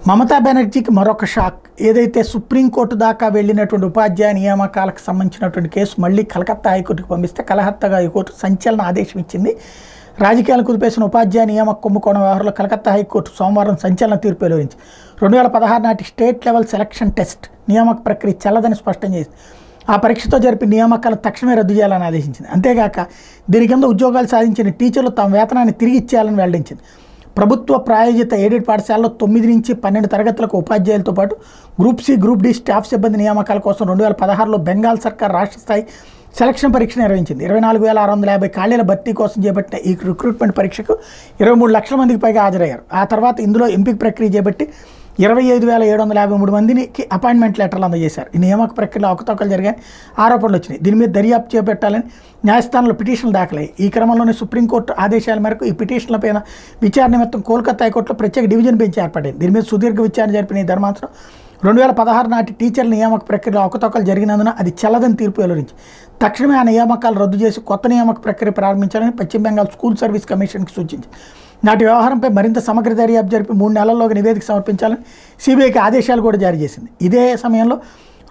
మమతా బెనర్జీకి మరొక షాక్. ఏదైతే సుప్రీంకోర్టు దాకా వెళ్ళినటువంటి ఉపాధ్యాయ నియామకాలకు సంబంధించినటువంటి కేసు మళ్ళీ కలకత్తా హైకోర్టుకు పంపిస్తే కలకత్తా హైకోర్టు సంచలన ఆదేశం ఇచ్చింది. రాజకీయాలు కుదిపేసిన ఉపాధ్యాయ నియామక కుంభకోణం వ్యవహారంలో కలకత్తా హైకోర్టు సోమవారం సంచలన తీర్పు వెలువరించింది. 2016 నాటి స్టేట్ లెవెల్ సెలక్షన్ టెస్ట్ నియామక ప్రక్రియ చెల్లదని స్పష్టం చేసింది. ఆ పరీక్షతో జరిపి నియామకాలను తక్షణమే రద్దు చేయాలని ఆదేశించింది. అంతేగాక దీని కింద ఉద్యోగాలు సాధించిన టీచర్లు తమ వేతనాన్ని తిరిగి ఇచ్చేయాలని వెల్లడించింది. ప్రభుత్వ ప్రాయోజిత ఎయిడెడ్ పాఠశాలలో 9 నుంచి 12 తరగతులకు ఉపాధ్యాయులతో పాటు group C, group D staff సిబ్బంది నియామకాల కోసం 2016లో బెంగాల్ సర్కార్ రాష్ట్ర స్థాయి సెలక్షన్ పరీక్ష నిర్వహించింది. 24,650 ఖాళీల భర్తీ కోసం చేపట్టిన ఈ రిక్రూట్మెంట్ పరీక్షకు 23 లక్షల మందికి పైగా హాజరయ్యారు. ఆ తర్వాత ఇందులో ఎంపిక ప్రక్రియ చేపట్టి 25,753 మందికి అపాయింట్మెంట్ లెటర్లు అందజేశారు. ఈ నియామక ప్రక్రియలో అవకతవకలు జరిగాయని ఆరోపణలు వచ్చినాయి. దీని మీద దర్యాప్తు చేపట్టాలని న్యాయస్థానంలో పిటిషన్లు దాఖలయ్యాయి. ఈ క్రమంలోనే సుప్రీంకోర్టు ఆదేశాల మేరకు ఈ పిటిషన్లపైన విచారణ నిమిత్తం కోల్కతా హైకోర్టులో ప్రత్యేక డివిజన్ బెంచ్ ఏర్పడింది. దీని మీద సుదీర్ఘ విచారణ జరిపిన ఈ ధర్మాసనం 2016 నాటి టీచర్ల నియామక ప్రక్రియలో అవకతవకలు జరిగినందున అది చెల్లదని తీర్పు వెలువరించింది. తక్షణమే ఆ నియామకాలు రద్దు చేసి కొత్త నియామక ప్రక్రియ ప్రారంభించాలని పశ్చిమ బెంగాల్ స్కూల్ సర్వీస్ కమిషన్కి సూచించింది. నాటి వ్యవహారంపై మరింత సమగ్ర దర్యాప్తు జరిపి 3 నెలల్లోగా నివేదిక సమర్పించాలని సిబిఐకి ఆదేశాలు కూడా జారీ చేసింది. ఇదే సమయంలో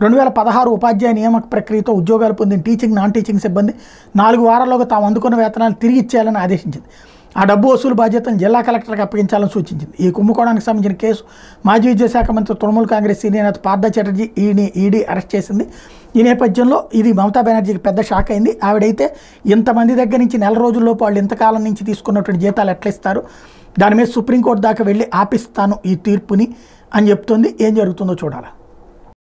2016 ఉపాధ్యాయ నియామక ప్రక్రియతో ఉద్యోగాలు పొందిన టీచింగ్, నాన్ టీచింగ్ సిబ్బంది 4 వారాల్లోగా తాము అందుకున్న వేతనాలు తిరిగి ఇచ్చేయాలని ఆదేశించింది. ఆ డబ్బు వసూలు బాధ్యతను జిల్లా కలెక్టర్కి అప్పగించాలని సూచించింది. ఈ కుంభకోణానికి సంబంధించిన కేసు మాజీ విద్యాశాఖ మంత్రి తృణమూల్ కాంగ్రెస్ సీనియర్ నేత పార్థ చటర్జీ ఈడీ అరెస్ట్ చేసింది. ఈ నేపథ్యంలో ఇది మమతా బెనర్జీకి పెద్ద షాక్ అయింది. ఆవిడైతే ఇంతమంది దగ్గర నుంచి నెల రోజుల్లోపు వాళ్ళు ఇంతకాలం నుంచి తీసుకున్నటువంటి జీతాలు ఎట్లా ఇస్తారు, దాని మీద సుప్రీంకోర్టు దాకా వెళ్ళి ఆపిస్తాను ఈ తీర్పుని అని చెప్తుంది. ఏం జరుగుతుందో చూడాలి.